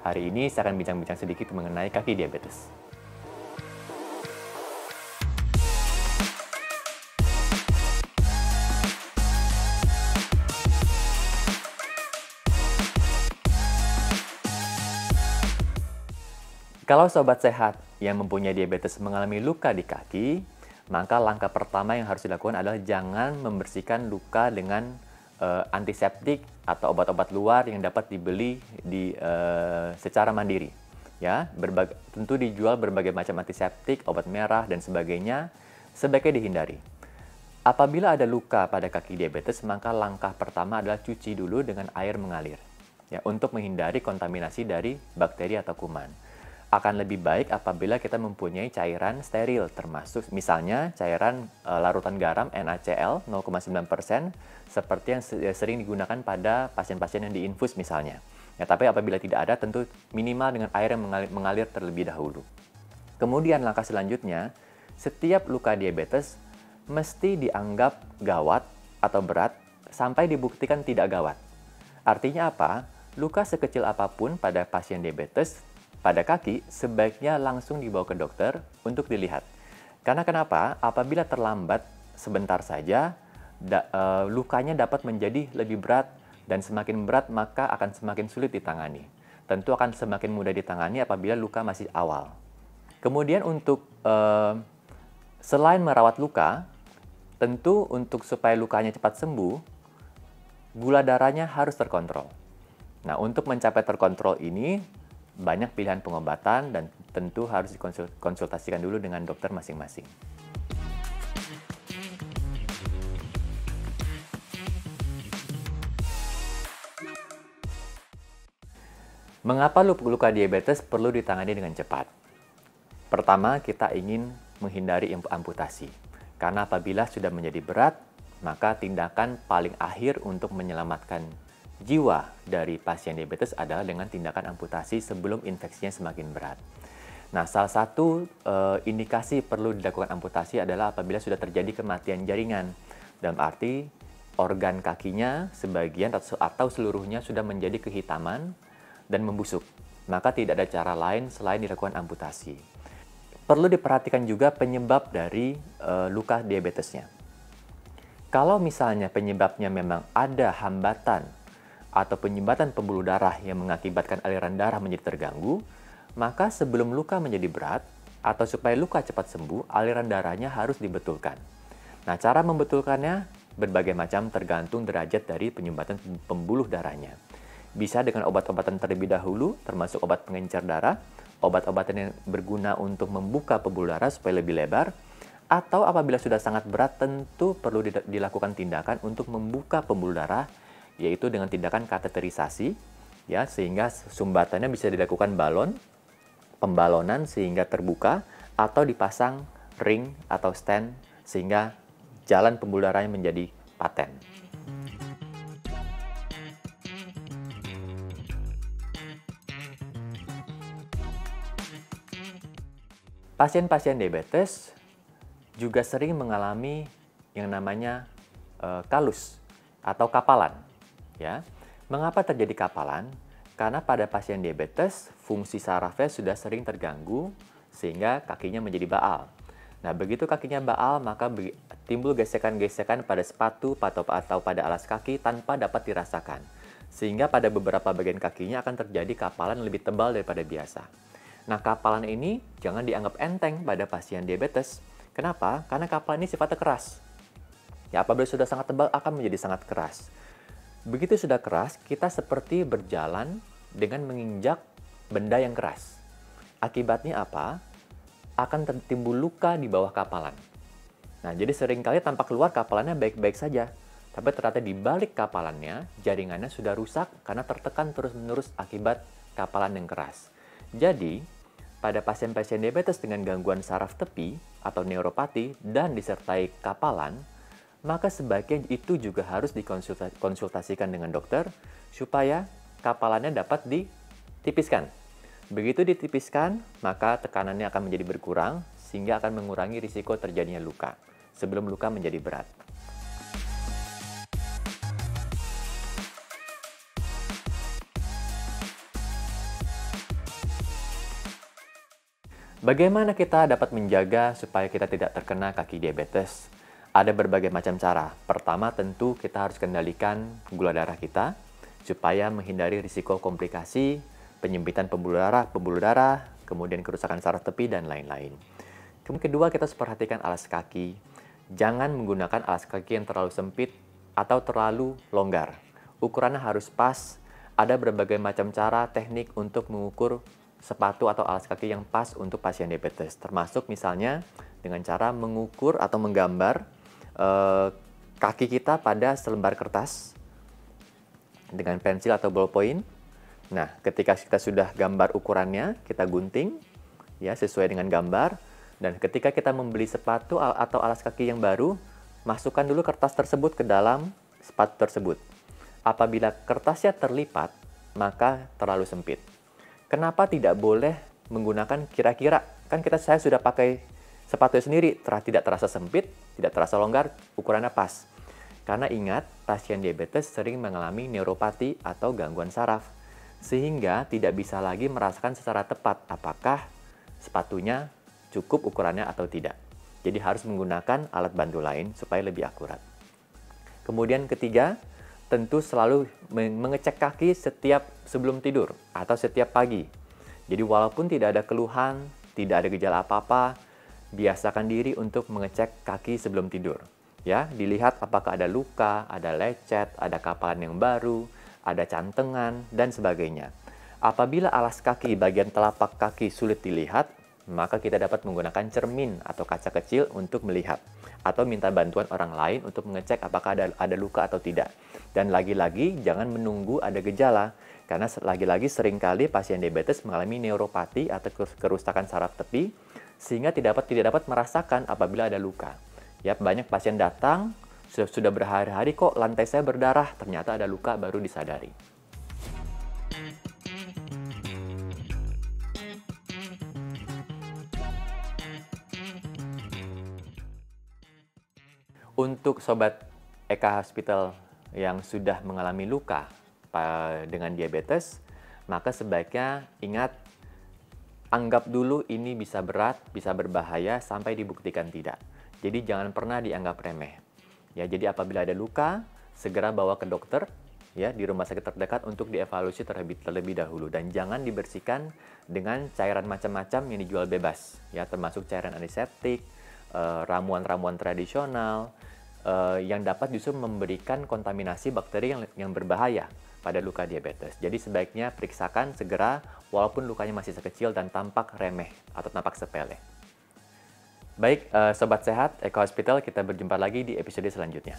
Hari ini saya akan bincang-bincang sedikit mengenai kaki diabetes. Kalau sobat sehat yang mempunyai diabetes mengalami luka di kaki, maka langkah pertama yang harus dilakukan adalah jangan membersihkan luka dengan antiseptik atau obat-obat luar yang dapat dibeli secara mandiri. Ya, tentu dijual berbagai macam antiseptik, obat merah dan sebagainya, sebaiknya dihindari. Apabila ada luka pada kaki diabetes, maka langkah pertama adalah cuci dulu dengan air mengalir, ya, untuk menghindari kontaminasi dari bakteri atau kuman. Akan lebih baik apabila kita mempunyai cairan steril, termasuk misalnya cairan larutan garam NaCl 0,9% seperti yang sering digunakan pada pasien-pasien yang diinfus misalnya. Ya, tapi apabila tidak ada, tentu minimal dengan air yang mengalir terlebih dahulu. Kemudian langkah selanjutnya, setiap luka diabetes mesti dianggap gawat atau berat sampai dibuktikan tidak gawat. Artinya apa? Luka sekecil apapun pada pasien diabetes pada kaki, sebaiknya langsung dibawa ke dokter untuk dilihat. Karena kenapa? Apabila terlambat sebentar saja, lukanya dapat menjadi lebih berat, dan semakin berat maka akan semakin sulit ditangani. Tentu akan semakin mudah ditangani apabila luka masih awal. Kemudian untuk selain merawat luka, tentu untuk supaya lukanya cepat sembuh, gula darahnya harus terkontrol. Nah, untuk mencapai terkontrol ini, banyak pilihan pengobatan dan tentu harus dikonsultasikan dulu dengan dokter masing-masing. Mengapa luka diabetes perlu ditangani dengan cepat? Pertama, kita ingin menghindari amputasi. Karena apabila sudah menjadi berat, maka tindakan paling akhir untuk menyelamatkan jiwa dari pasien diabetes adalah dengan tindakan amputasi sebelum infeksinya semakin berat. Nah, salah satu indikasi perlu dilakukan amputasi adalah apabila sudah terjadi kematian jaringan. Dalam arti organ kakinya sebagian atau seluruhnya sudah menjadi kehitaman dan membusuk. Maka tidak ada cara lain selain dilakukan amputasi. Perlu diperhatikan juga penyebab dari luka diabetesnya. Kalau misalnya penyebabnya memang ada hambatan atau penyumbatan pembuluh darah yang mengakibatkan aliran darah menjadi terganggu, maka sebelum luka menjadi berat atau supaya luka cepat sembuh, aliran darahnya harus dibetulkan. Nah, cara membetulkannya berbagai macam tergantung derajat dari penyumbatan pembuluh darahnya. Bisa dengan obat-obatan terlebih dahulu, termasuk obat pengencer darah, obat-obatan yang berguna untuk membuka pembuluh darah supaya lebih lebar, atau apabila sudah sangat berat, tentu perlu dilakukan tindakan untuk membuka pembuluh darah, yaitu dengan tindakan kateterisasi, ya, sehingga sumbatannya bisa dilakukan pembalonan sehingga terbuka, atau dipasang ring atau stent sehingga jalan pembuluh darahnya menjadi paten. Pasien-pasien diabetes juga sering mengalami yang namanya kalus atau kapalan. Ya, mengapa terjadi kapalan? Karena pada pasien diabetes, fungsi sarafnya sudah sering terganggu sehingga kakinya menjadi baal. Nah, begitu kakinya baal, maka timbul gesekan-gesekan pada sepatu atau pada alas kaki tanpa dapat dirasakan. Sehingga pada beberapa bagian kakinya akan terjadi kapalan lebih tebal daripada biasa. Nah, kapalan ini jangan dianggap enteng pada pasien diabetes. Kenapa? Karena kapalan ini sifatnya keras. Ya, apabila sudah sangat tebal akan menjadi sangat keras. Begitu sudah keras, kita seperti berjalan dengan menginjak benda yang keras. Akibatnya apa? Akan timbul luka di bawah kapalan. Nah, jadi seringkali tampak keluar kapalannya baik-baik saja. Tapi ternyata di balik kapalannya, jaringannya sudah rusak karena tertekan terus-menerus akibat kapalan yang keras. Jadi, pada pasien-pasien diabetes dengan gangguan saraf tepi atau neuropati dan disertai kapalan, maka sebaiknya itu juga harus dikonsultasikan dengan dokter supaya kapalannya dapat ditipiskan. Begitu ditipiskan, maka tekanannya akan menjadi berkurang sehingga akan mengurangi risiko terjadinya luka sebelum luka menjadi berat. Bagaimana kita dapat menjaga supaya kita tidak terkena kaki diabetes? Ada berbagai macam cara. Pertama, tentu kita harus kendalikan gula darah kita supaya menghindari risiko komplikasi, penyempitan pembuluh darah, kemudian kerusakan saraf tepi, dan lain-lain. Kemudian kedua, kita harus perhatikan alas kaki. Jangan menggunakan alas kaki yang terlalu sempit atau terlalu longgar. Ukurannya harus pas. Ada berbagai macam cara, teknik untuk mengukur sepatu atau alas kaki yang pas untuk pasien diabetes. Termasuk misalnya dengan cara mengukur atau menggambar kaki kita pada selembar kertas dengan pensil atau ballpoint. Nah, ketika kita sudah gambar ukurannya, kita gunting ya sesuai dengan gambar. Dan ketika kita membeli sepatu atau alas kaki yang baru, masukkan dulu kertas tersebut ke dalam sepatu tersebut. Apabila kertasnya terlipat, maka terlalu sempit. Kenapa tidak boleh menggunakan kira-kira? Kan saya sudah pakai sepatu sendiri, tidak terasa sempit, tidak terasa longgar, ukurannya pas. Karena ingat, pasien diabetes sering mengalami neuropati atau gangguan saraf, sehingga tidak bisa lagi merasakan secara tepat apakah sepatunya cukup ukurannya atau tidak. Jadi harus menggunakan alat bantu lain supaya lebih akurat. Kemudian ketiga, tentu selalu mengecek kaki setiap sebelum tidur atau setiap pagi. Jadi walaupun tidak ada keluhan, tidak ada gejala apa-apa, biasakan diri untuk mengecek kaki sebelum tidur. Ya, dilihat apakah ada luka, ada lecet, ada kapalan yang baru, ada cantengan, dan sebagainya. Apabila alas kaki bagian telapak kaki sulit dilihat, maka kita dapat menggunakan cermin atau kaca kecil untuk melihat. Atau minta bantuan orang lain untuk mengecek apakah ada luka atau tidak. Dan lagi-lagi jangan menunggu ada gejala, karena lagi-lagi seringkali pasien diabetes mengalami neuropati atau kerusakan saraf tepi, sehingga tidak dapat merasakan apabila ada luka. Ya, banyak pasien datang, sudah berhari-hari kok lantai saya berdarah, ternyata ada luka baru disadari. Untuk Sobat Eka Hospital yang sudah mengalami luka dengan diabetes, maka sebaiknya ingat, anggap dulu ini bisa berat, bisa berbahaya sampai dibuktikan tidak. Jadi jangan pernah dianggap remeh. Ya, jadi apabila ada luka, segera bawa ke dokter ya di rumah sakit terdekat untuk dievaluasi terlebih dahulu, dan jangan dibersihkan dengan cairan macam-macam yang dijual bebas ya, termasuk cairan antiseptik, ramuan-ramuan tradisional yang dapat justru memberikan kontaminasi bakteri yang berbahaya pada luka diabetes. Jadi sebaiknya periksakan segera walaupun lukanya masih sekecil dan tampak remeh atau tampak sepele. Baik, Sobat Sehat, Eka Hospital, kita berjumpa lagi di episode selanjutnya.